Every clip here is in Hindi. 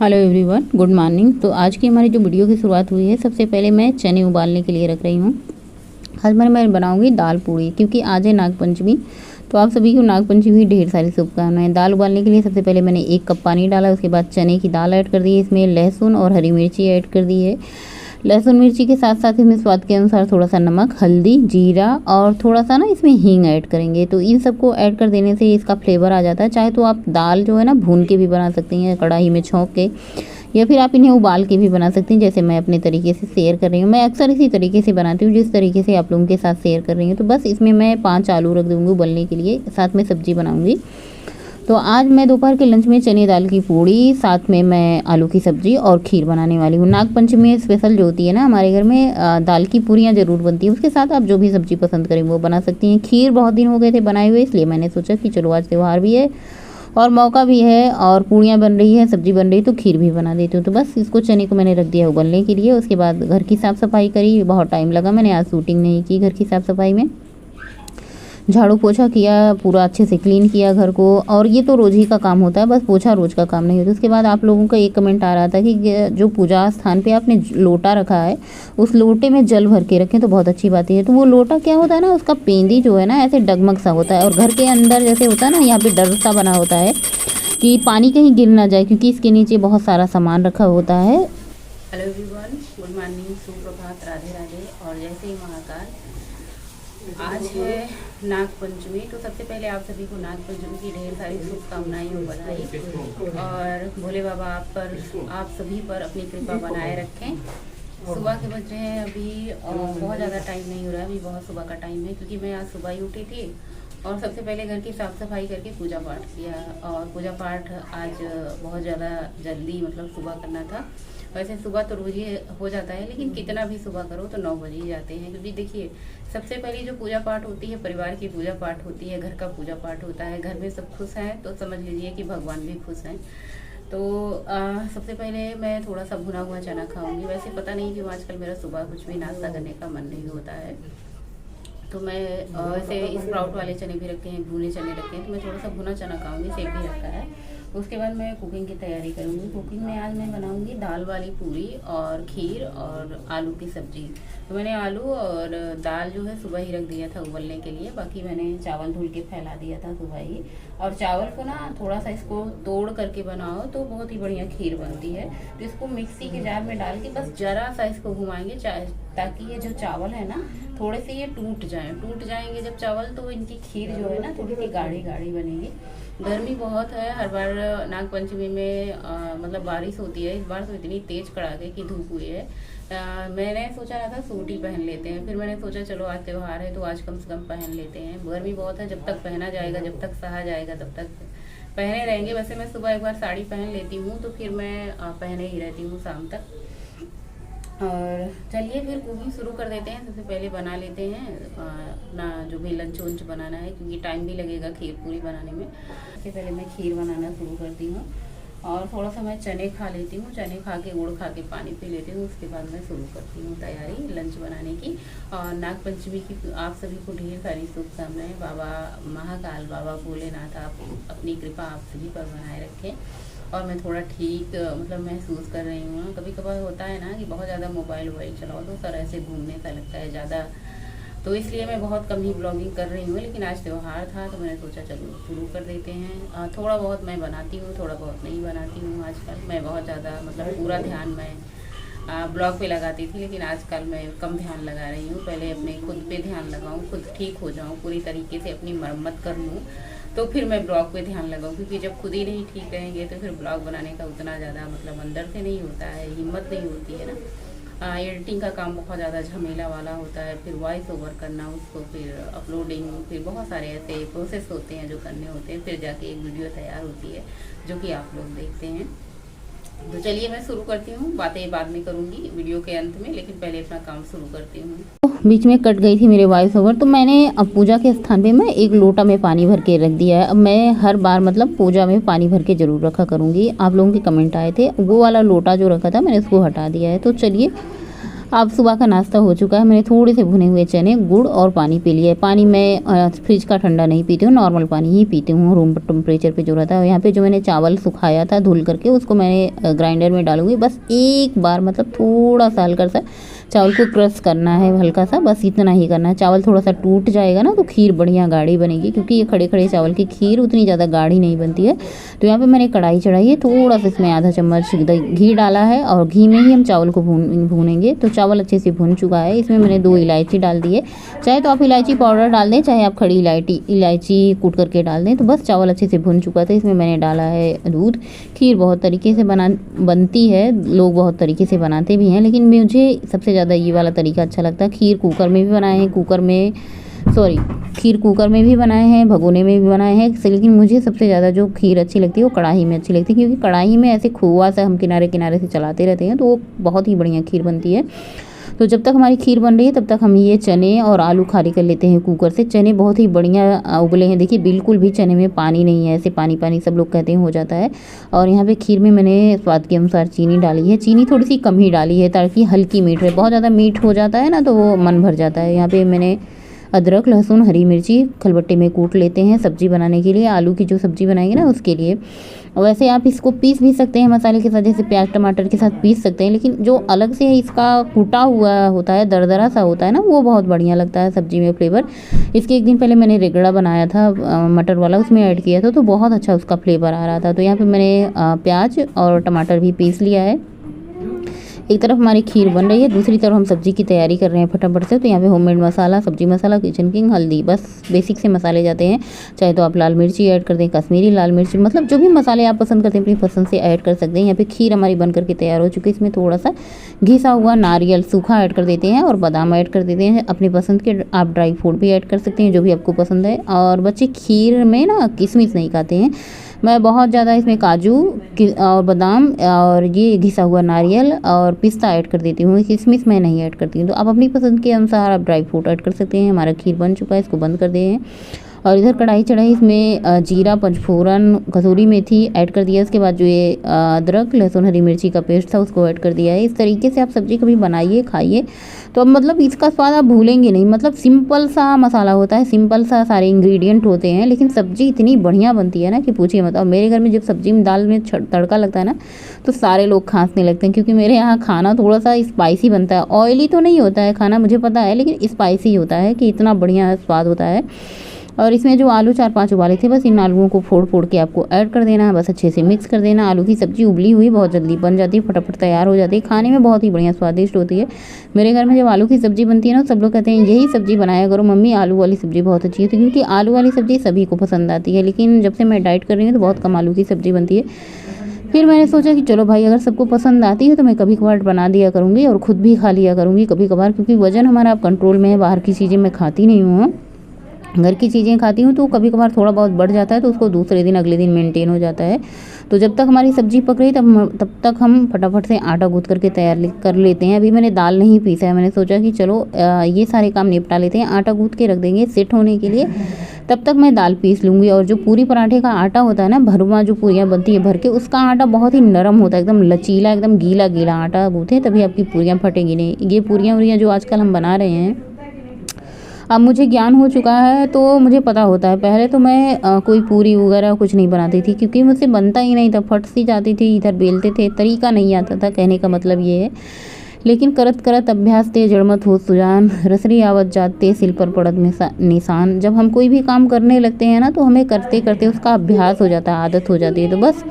Hello everyone, good morning. तो आज की हमारी जो वीडियो की शुरुआत हुई है, सबसे पहले मैं चने उबालने के लिए रख रही हूँ। आज मैं बनाऊँगी दाल पूड़ी, क्योंकि आज है नागपंचमी। तो आप सभी को नागपंचमी की ढेर सारी शुभकामनाएं। दाल उबालने के लिए सबसे पहले मैंने 1 कप पानी डाला, उसके बाद चने की दाल ऐड कर दी है, इसमें लहसुन और हरी मिर्ची ऐड कर दी है। लहसुन मिर्ची के साथ साथ इसमें स्वाद के अनुसार थोड़ा सा नमक, हल्दी, जीरा और थोड़ा सा ना इसमें हींग ऐड करेंगे। तो इन सबको ऐड कर देने से इसका फ्लेवर आ जाता है। चाहे तो आप दाल जो है ना भून के भी बना सकती हैं, कढ़ाई में छोंक के, या फिर आप इन्हें उबाल के भी बना सकती हैं, जैसे मैं अपने तरीके से शेयर कर रही हूँ। मैं अक्सर इसी तरीके से बनाती हूँ, जिस तरीके से आप लोगों के साथ शेयर कर रही हूँ। तो बस इसमें मैं 5 आलू रख दूँगी उबलने के लिए, साथ में सब्जी बनाऊँगी। तो आज मैं दोपहर के लंच में चने दाल की पूड़ी, साथ में मैं आलू की सब्जी और खीर बनाने वाली हूँ। नागपंचमी में स्पेशल जो होती है ना हमारे घर में, दाल की पूरियाँ ज़रूर बनती है। उसके साथ आप जो भी सब्जी पसंद करें वो बना सकती हैं। खीर बहुत दिन हो गए थे बनाए हुए, इसलिए मैंने सोचा कि चलो आज त्यौहार भी है और मौका भी है और पूड़ियाँ बन रही है, सब्जी बन रही है, तो खीर भी बना देती हूँ। तो बस इसको चने को मैंने रख दिया उबलने के लिए। उसके बाद घर की साफ़ सफाई करी, बहुत टाइम लगा, मैंने आज शूटिंग नहीं की घर की साफ़ सफाई में। झाड़ू पोछा किया, पूरा अच्छे से क्लीन किया घर को। और ये तो रोज़ ही का काम होता है, बस पोछा रोज़ का काम नहीं होता। उसके बाद आप लोगों का एक कमेंट आ रहा था कि जो पूजा स्थान पे आपने लोटा रखा है, उस लोटे में जल भर के रखें तो बहुत अच्छी बात है। तो वो लोटा क्या होता है ना, उसका पेंदी जो है ना ऐसे डगमग सा होता है, और घर के अंदर जैसे होता है ना, यहाँ पे डर सा बना होता है कि पानी कहीं गिर ना जाए, क्योंकि इसके नीचे बहुत सारा सामान रखा होता है। हेलो एवरीवन, गुड मॉर्निंग, सुप्रभात, राधे राधे और जय श्री महाकाल। आज है नागपंचमी, तो सबसे पहले आप सभी को नागपंचमी की ढेर सारी शुभकामनाएं और बधाई। और भोले बाबा आप सभी पर अपनी कृपा बनाए रखें। सुबह के बज रहे हैं अभी, बहुत ज़्यादा टाइम नहीं हो रहा है, अभी बहुत सुबह का टाइम है, क्योंकि मैं आज सुबह ही उठी थी और सबसे पहले घर की साफ़ सफाई करके पूजा पाठ किया। और पूजा पाठ आज बहुत ज़्यादा जल्दी मतलब सुबह करना था। वैसे सुबह तो रोज़ ही हो जाता है, लेकिन कितना भी सुबह करो तो 9 बजे ही जाते हैं, क्योंकि देखिए सबसे पहली जो पूजा पाठ होती है परिवार की पूजा पाठ होती है, घर का पूजा पाठ होता है। घर में सब खुश हैं तो समझ लीजिए कि भगवान भी खुश हैं। तो सबसे पहले मैं थोड़ा सा भुना हुआ चना खाऊंगी। वैसे पता नहीं क्यों आजकल मेरा सुबह कुछ भी नाश्ता करने का मन नहीं होता है, तो मैं वैसे स्प्राउट वाले चने भी रखे हैं, भुने चने रखे हैं, तो मैं थोड़ा सा भुना चना खाऊंगी, सेब भी रखा है। उसके बाद मैं कुकिंग की तैयारी करूँगी। कुकिंग में आज मैं बनाऊँगी दाल वाली पूरी और खीर और आलू की सब्जी। तो मैंने आलू और दाल जो है सुबह ही रख दिया था उबलने के लिए, बाकी मैंने चावल धुल के फैला दिया था सुबह ही। और चावल को ना थोड़ा सा इसको तोड़ करके बनाओ तो बहुत ही बढ़िया खीर बनती है। तो इसको मिक्सी के जार में डाल के बस ज़रा सा इसको घुमाएंगे, ताकि ये जो चावल है ना थोड़े से ये टूट जाएंगे जब चावल, तो इनकी खीर जो है ना थोड़ी सी गाढ़ी गाढ़ी बनेगी। गर्मी बहुत है, हर बार नागपंचमी में मतलब बारिश होती है, इस बार तो इतनी तेज कड़ाके की धूप हुई है। मैंने सोचा रहा था सूट ही पहन लेते हैं, फिर मैंने सोचा चलो आज त्यौहार है तो आज कम से कम पहन लेते हैं। गर्मी बहुत है, जब तक पहना जाएगा, जब तक सहा जाएगा तब तक पहने रहेंगे। वैसे मैं सुबह एक बार साड़ी पहन लेती हूँ तो फिर मैं पहने ही रहती हूँ शाम तक। और चलिए फिर कुकिंग शुरू कर देते हैं। सबसे पहले बना लेते हैं अपना जो भी लंच वंच बनाना है, क्योंकि टाइम भी लगेगा खीर पूरी बनाने में। सबसे पहले मैं खीर बनाना शुरू करती हूँ और थोड़ा सा मैं चने खा लेती हूँ, चने खा के गुड़ खा के पानी पी लेती हूँ। उसके बाद मैं शुरू करती हूँ तैयारी लंच बनाने की। और नागपंचमी की आप सभी को ढेर सारी शुभकामनाएं। बाबा महाकाल, बाबा भोलेनाथ आप अपनी कृपा आप सभी पर बनाए रखें। और मैं थोड़ा ठीक मतलब महसूस कर रही हूँ। कभी कभार होता है ना कि बहुत ज़्यादा मोबाइल चलाओ तो सर ऐसे घूमने सा लगता है ज़्यादा, तो इसलिए मैं बहुत कम ही ब्लॉगिंग कर रही हूँ। लेकिन आज त्यौहार था तो मैंने सोचा चलो शुरू कर देते हैं। थोड़ा बहुत मैं बनाती हूँ, थोड़ा बहुत नहीं बनाती हूँ। आजकल मैं बहुत ज़्यादा मतलब पूरा ध्यान मैं ब्लॉग पे लगाती थी, लेकिन आजकल मैं कम ध्यान लगा रही हूँ। पहले अपने खुद पे ध्यान लगाऊँ, खुद ठीक हो जाऊँ, पूरी तरीके से अपनी मरम्मत कर लूँ, तो फिर मैं ब्लॉग पे ध्यान लगाऊँ। क्योंकि जब खुद ही नहीं ठीक रहेंगे तो फिर ब्लॉग बनाने का उतना ज़्यादा मतलब अंदर से नहीं होता है, हिम्मत नहीं होती है ना। एडिटिंग का काम बहुत ज़्यादा झमेला वाला होता है, फिर वॉइस ओवर करना उसको, फिर अपलोडिंग, फिर बहुत सारे ऐसे प्रोसेस होते हैं जो करने होते हैं, फिर जाके एक वीडियो तैयार होती है जो कि आप लोग देखते हैं। तो चलिए मैं शुरू करती हूँ, बातें बाद में करूँगी वीडियो के अंत में, लेकिन पहले अपना काम शुरू करती हूँ। बीच में कट गई थी मेरे वॉइस ओवर, तो मैंने अब पूजा के स्थान पे मैं 1 लोटा में पानी भर के रख दिया है। अब मैं हर बार मतलब पूजा में पानी भर के ज़रूर रखा करूँगी। आप लोगों के कमेंट आए थे, वो वाला लोटा जो रखा था मैंने उसको हटा दिया है। तो चलिए अब सुबह का नाश्ता हो चुका है। मैंने थोड़े से भुने हुए चने, गुड़ और पानी पी लिया है। पानी मैं फ्रिज का ठंडा नहीं पीती हूँ, नॉर्मल पानी ही पीती हूँ, रूम टेम्परेचर पे जो रहता है। यहाँ पे जो मैंने चावल सुखाया था धुल करके, उसको मैंने ग्राइंडर में डालूंगी। बस एक बार मतलब थोड़ा सा हल्का सा चावल को क्रश करना है, हल्का सा, बस इतना ही करना है। चावल थोड़ा सा टूट जाएगा ना तो खीर बढ़िया गाढ़ी बनेगी, क्योंकि ये खड़े खड़े चावल की खीर उतनी ज़्यादा गाढ़ी नहीं बनती है। तो यहाँ पे मैंने कढ़ाई चढ़ाई है, थोड़ा सा इसमें आधा चम्मच घी डाला है और घी में ही हम चावल को भूनेंगे। तो चावल अच्छे से भुन चुका है। इसमें मैंने 2 इलायची डाल दी है, चाहे तो आप इलायची पाउडर डाल दें, चाहे आप खड़ी इलायची कूट करके डाल दें। तो बस चावल अच्छे से भुन चुका था। इसमें मैंने डाला है दूध। खीर बहुत तरीके से बनती है, लोग बहुत तरीके से बनाते भी हैं, लेकिन मुझे सबसे ज़्यादा ये वाला तरीका अच्छा लगता है। खीर कुकर में भी बनाए हैं, खीर कुकर में भी बनाए हैं, भगोने में भी बनाए हैं, लेकिन मुझे सबसे ज़्यादा जो खीर अच्छी लगती है वो कढ़ाई में अच्छी लगती है, क्योंकि कढ़ाई में ऐसे खोआ सा हम किनारे किनारे से चलाते रहते हैं तो वो बहुत ही बढ़िया खीर बनती है। तो जब तक हमारी खीर बन रही है तब तक हम ये चने और आलू खाली कर लेते हैं कुकर से। चने बहुत ही बढ़िया उबले हैं, देखिए बिल्कुल भी चने में पानी नहीं है, ऐसे पानी पानी सब लोग कहते हैं हो जाता है। और यहाँ पे खीर में मैंने स्वाद के अनुसार चीनी डाली है। चीनी थोड़ी सी कम ही डाली है ताकि हल्की मीठ रहे, बहुत ज़्यादा मीठ हो जाता है ना तो वो मन भर जाता है। यहाँ पे मैंने अदरक, लहसुन, हरी मिर्ची खलबट्टे में कूट लेते हैं सब्जी बनाने के लिए, आलू की जो सब्जी बनाएंगे ना उसके लिए। वैसे आप इसको पीस भी सकते हैं मसाले के साथ, जैसे प्याज टमाटर के साथ पीस सकते हैं, लेकिन जो अलग से इसका कूटा हुआ होता है, दरदरा सा होता है ना, वो बहुत बढ़िया लगता है सब्जी में फ्लेवर। इसके एक दिन पहले मैंने रेगड़ा बनाया था मटर वाला, उसमें ऐड किया था तो बहुत अच्छा उसका फ्लेवर आ रहा था। तो यहाँ पे मैंने प्याज और टमाटर भी पीस लिया है। एक तरफ हमारी खीर बन रही है, दूसरी तरफ हम सब्जी की तैयारी कर रहे हैं फटाफट से। तो यहाँ पे होममेड मसाला, सब्जी मसाला, किचन किंग, हल्दी, बस बेसिक से मसाले जाते हैं। चाहे तो आप लाल मिर्ची ऐड कर दें, कश्मीरी लाल मिर्ची, मतलब जो भी मसाले आप पसंद करते हैं अपनी पसंद से ऐड कर सकते हैं। यहाँ पे खीर हमारी बन करके तैयार हो चुकी है। इसमें थोड़ा सा घिसा हुआ नारियल सूखा ऐड कर देते हैं और बादाम ऐड कर देते हैं अपनी पसंद के। आप ड्राई फ्रूट भी ऐड कर सकते हैं, जो भी आपको पसंद है। और बच्चे खीर में ना किशमिश नहीं खाते हैं, मैं बहुत ज़्यादा इसमें काजू और बादाम और ये घिसा हुआ नारियल और पिस्ता ऐड कर देती हूँ, किशमिश मैं नहीं ऐड करती हूँ। तो आप अपनी पसंद के अनुसार आप ड्राई फ्रूट ऐड कर सकते हैं। हमारा खीर बन चुका है, इसको बंद कर दें। और इधर कढ़ाई चढ़ाई, इसमें जीरा, पंचफोरन, कसूरी मेथी ऐड कर दिया। इसके बाद जो ये अदरक, लहसुन, हरी मिर्ची का पेस्ट था उसको ऐड कर दिया है। इस तरीके से आप सब्जी कभी बनाइए, खाइए, तो अब मतलब इसका स्वाद आप भूलेंगे नहीं। मतलब सिंपल सा मसाला होता है, सिंपल सा सारे इंग्रेडिएंट होते हैं, लेकिन सब्जी इतनी बढ़िया बनती है ना कि पूछिए मत। और मेरे घर में जब सब्जी में दाल में तड़का लगता है ना तो सारे लोग खांसने लगते हैं, क्योंकि मेरे यहाँ खाना थोड़ा सा स्पाइसी बनता है। ऑयली तो नहीं होता है खाना, मुझे पता है, लेकिन स्पाइसी होता है कि इतना बढ़िया स्वाद होता है। और इसमें जो आलू 4-5 उबाले थे, बस इन आलूओं को फोड़ फोड़ के आपको ऐड कर देना है, बस अच्छे से मिक्स कर देना। आलू की सब्ज़ी उबली हुई बहुत जल्दी बन जाती है, फटाफट तैयार हो जाती है, खाने में बहुत ही बढ़िया स्वादिष्ट होती है। मेरे घर में जब आलू की सब्ज़ी बनती है ना, सब लोग कहते हैं यही सब्ज़ी बनाया करो मम्मी, आलू वाली सब्ज़ी बहुत अच्छी होती है, क्योंकि आलू वाली सब्ज़ी सभी को पसंद आती है। लेकिन जब से मैं डाइट कर रही हूँ तो बहुत कम आलू की सब्ज़ी बनती है। फिर मैंने सोचा कि चलो भाई, अगर सबको पसंद आती है तो मैं कभी कभार बना दिया करूँगी और ख़ुद भी खा लिया करूँगी कभी कभार, क्योंकि वज़न हमारा अब कंट्रोल में है। बाहर की चीज़ें मैं खाती नहीं हूँ, घर की चीज़ें खाती हूँ, तो कभी कभार थोड़ा बहुत बढ़ जाता है तो उसको दूसरे दिन अगले दिन मेंटेन हो जाता है। तो जब तक हमारी सब्ज़ी पक रही तब तक हम फटाफट से आटा गूँथ करके तैयार कर लेते हैं। अभी मैंने दाल नहीं पीसा है, मैंने सोचा कि चलो ये सारे काम निपटा लेते हैं, आटा गूँथ के रख देंगे सेट होने के लिए, तब तक मैं दाल पीस लूँगी। और जो पूरी पराठे का आटा होता है ना, भरुआ जो पूरियाँ बनती है भर के, उसका आटा बहुत ही नरम होता है, एकदम लचीला, एकदम गीला गीला आटा गूँथे तभी आपकी पूरियाँ फटेंगी नहीं। ये पूरियाँ जो आजकल हम बना रहे हैं, अब मुझे ज्ञान हो चुका है तो मुझे पता होता है। पहले तो मैं कोई पूरी वगैरह कुछ नहीं बनाती थी, क्योंकि मुझसे बनता ही नहीं था, फट सी जाती थी, इधर बेलते थे, तरीका नहीं आता था, कहने का मतलब ये है। लेकिन करत करत अभ्यास ते जड़मत हो सुजान, रसरी आवत जाते सिल पर पड़त में निशान। जब हम कोई भी काम करने लगते हैं ना तो हमें करते करते उसका अभ्यास हो जाता है, आदत हो जाती है। तो बस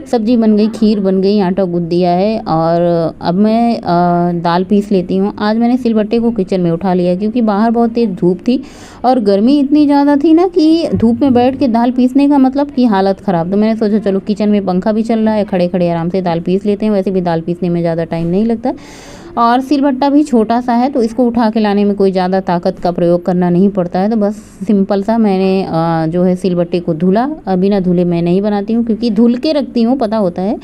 सब्जी बन गई, खीर बन गई, आटा गूँथ दिया है और अब मैं दाल पीस लेती हूँ। आज मैंने सिलबट्टे को किचन में उठा लिया, क्योंकि बाहर बहुत तेज़ धूप थी और गर्मी इतनी ज़्यादा थी ना कि धूप में बैठ के दाल पीसने का मतलब कि हालत ख़राब। तो मैंने सोचा चलो किचन में पंखा भी चल रहा है, खड़े खड़े आराम से दाल पीस लेते हैं। वैसे भी दाल पीसने में ज़्यादा टाइम नहीं लगता और सिलबट्टा भी छोटा सा है, तो इसको उठा के लाने में कोई ज़्यादा ताकत का प्रयोग करना नहीं पड़ता है। तो बस सिंपल सा मैंने जो है सिलबट्टे को धुला। बिना धुले मैं नहीं बनाती हूँ, क्योंकि धुल के रखती हूँ, पता होता है,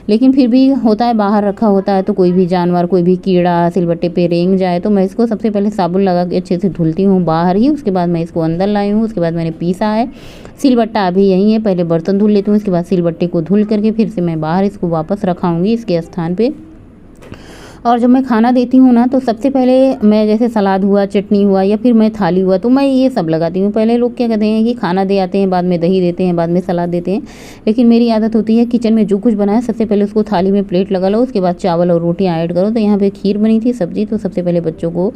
लेकिन फिर भी होता है बाहर रखा होता है तो कोई भी जानवर, कोई भी कीड़ा सिलबट्टे पे रेंग जाए, तो मैं इसको सबसे पहले साबुन लगा के अच्छे से धुलती हूँ बाहर ही। उसके बाद मैं इसको अंदर लाई हूँ, उसके बाद मैंने पीसा है। सिलबट्टा अभी यहीं है, पहले बर्तन धुल लेती हूँ, इसके बाद सिलबट्टे को धुल करके फिर से मैं बाहर इसको वापस रखाऊँगी इसके स्थान पर। और जब मैं खाना देती हूँ ना तो सबसे पहले मैं जैसे सलाद हुआ, चटनी हुआ या फिर मैं थाली हुआ तो मैं ये सब लगाती हूँ। पहले लोग क्या कहते हैं कि खाना दे आते हैं, बाद में दही देते हैं, बाद में सलाद देते हैं, लेकिन मेरी आदत होती है किचन में जो कुछ बनाए सबसे पहले उसको थाली में प्लेट लगा लो, उसके बाद चावल और रोटियाँ ऐड करो। तो यहाँ पे खीर बनी थी, सब्जी, तो सबसे पहले बच्चों को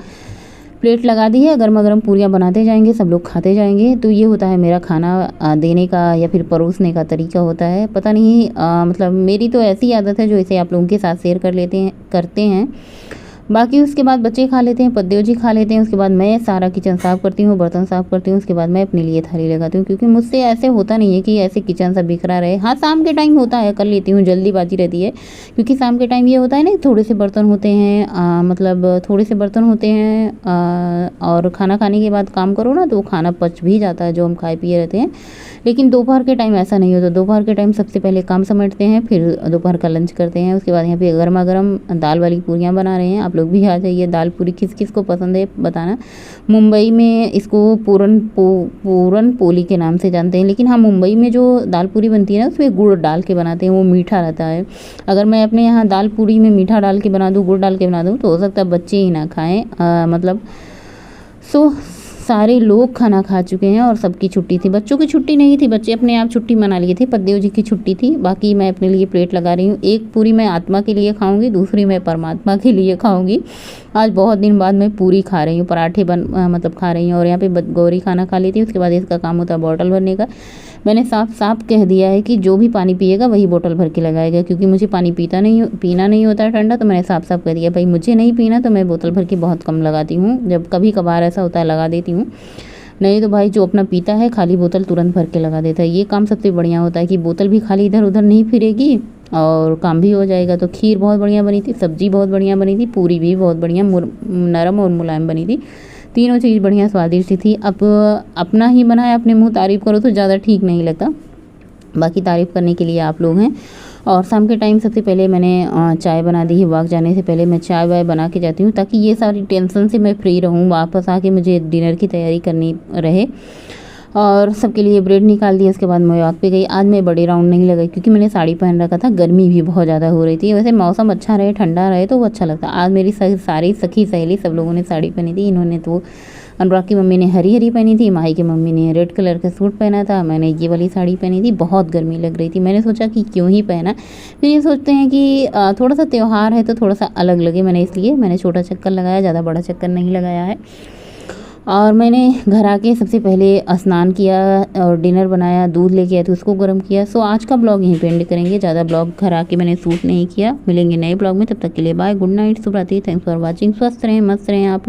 प्लेट लगा दी है, गर्मा गर्म पूरियाँ बनाते जाएंगे, सब लोग खाते जाएंगे। तो ये होता है मेरा खाना देने का या फिर परोसने का तरीका होता है। पता नहीं मतलब मेरी तो ऐसी आदत है जो इसे आप लोगों के साथ शेयर करते हैं। बाकी उसके बाद बच्चे खा लेते हैं, पद्देव जी खा लेते हैं, उसके बाद मैं सारा किचन साफ़ करती हूँ, बर्तन साफ़ करती हूँ, उसके बाद मैं अपने लिए थाली लगाती हूँ, क्योंकि मुझसे ऐसे होता नहीं है कि ऐसे किचन सब बिखरा रहे। हाँ, शाम के टाइम होता है, कर लेती हूँ, जल्दीबाजी रहती है, क्योंकि शाम के टाइम ये होता है ना थोड़े से बर्तन होते हैं, मतलब थोड़े से बर्तन होते हैं और खाना खाने के बाद काम करो ना तो खाना पच भी जाता है जो हम खाए पिए रहते हैं। लेकिन दोपहर के टाइम ऐसा नहीं होता। दोपहर के टाइम सबसे पहले काम समेटते हैं, फिर दोपहर का लंच करते हैं। उसके बाद यहाँ पे गर्मा गर्म दाल वाली पूरियाँ बना रहे हैं। आप लोग भी आ जाइए। दाल पूरी किस किस को पसंद है बताना। मुंबई में इसको पूरन पोली के नाम से जानते हैं, लेकिन हाँ, मुंबई में जो दाल पूरी बनती है ना उसमें गुड़ डाल के बनाते हैं, वो मीठा रहता है। अगर मैं अपने यहाँ दाल पूरी में मीठा डाल के बना दूँ, गुड़ डाल के बना दूँ तो हो सकता है बच्चे ही ना खाएँ। मतलब सारे लोग खाना खा चुके हैं और सबकी छुट्टी थी। बच्चों की छुट्टी नहीं थी, बच्चे अपने आप छुट्टी मना लिए थे, पद्देव जी की छुट्टी थी। बाकी मैं अपने लिए प्लेट लगा रही हूँ। एक पूरी मैं आत्मा के लिए खाऊंगी, दूसरी मैं परमात्मा के लिए खाऊंगी। आज बहुत दिन बाद मैं पूरी खा रही हूँ, पराठे मतलब खा रही हूँ। और यहाँ पे गौरी खाना खा लेती है, उसके बाद इसका काम होता है बॉटल भरने का। मैंने साफ साफ कह दिया है कि जो भी पानी पिएगा वही बोतल भर के लगाएगा, क्योंकि मुझे पानी पीना नहीं होता है ठंडा। तो मैंने साफ साफ कह दिया भाई मुझे नहीं पीना, तो मैं बोतल भर के बहुत कम लगाती हूँ। जब कभी कभार ऐसा होता है लगा देती हूँ, नहीं तो भाई जो अपना पीता है खाली बोतल तुरंत भर के लगा देता है। ये काम सबसे बढ़िया होता है कि बोतल भी खाली इधर उधर नहीं फिरेगी और काम भी हो जाएगा। तो खीर बहुत बढ़िया बनी थी, सब्जी बहुत बढ़िया बनी थी, पूरी भी बहुत बढ़िया नरम और मुलायम बनी थी। तीनों चीज़ बढ़िया स्वादिष्ट थी। अब अपना ही बनाया अपने मुँह तारीफ़ करो तो ज़्यादा ठीक नहीं लगता। बाकी तारीफ़ करने के लिए आप लोग हैं। और शाम के टाइम सबसे पहले मैंने चाय बना दी है। वॉक जाने से पहले मैं चाय वाय बना के जाती हूँ, ताकि ये सारी टेंशन से मैं फ्री रहूँ। वापस आके मुझे डिनर की तैयारी करनी रहे। और सबके लिए ब्रेड निकाल दिया। उसके बाद मैं वॉक पे गई। आज मैं बड़े राउंड नहीं लगाई, क्योंकि मैंने साड़ी पहन रखा था, गर्मी भी बहुत ज़्यादा हो रही थी। वैसे मौसम अच्छा रहे, ठंडा रहे तो वो अच्छा लगता। आज मेरी सारी सखी सहेली सब लोगों ने साड़ी पहनी थी। इन्होंने तो अनुराग की मम्मी ने हरी पहनी थी, माही की मम्मी ने रेड कलर का सूट पहना था, मैंने ये वाली साड़ी पहनी थी। बहुत गर्मी लग रही थी, मैंने सोचा कि क्यों ही पहना। फिर ये सोचते हैं कि थोड़ा सा त्यौहार है तो थोड़ा सा अलग लगे, इसलिए मैंने छोटा चक्कर लगाया, ज़्यादा बड़ा चक्कर नहीं लगाया है। और मैंने घर आके सबसे पहले स्नान किया और डिनर बनाया, दूध लेके आए तो उसको गर्म किया। सो आज का ब्लॉग यहीं पे एंड करेंगे। ज़्यादा ब्लॉग घर आके मैंने शूट नहीं किया। मिलेंगे नए ब्लॉग में, तब तक के लिए बाय, गुड नाइट, शुभ रात्रि, थैंक्स फॉर वॉचिंग। स्वस्थ रहें, मस्त रहें आप लोग।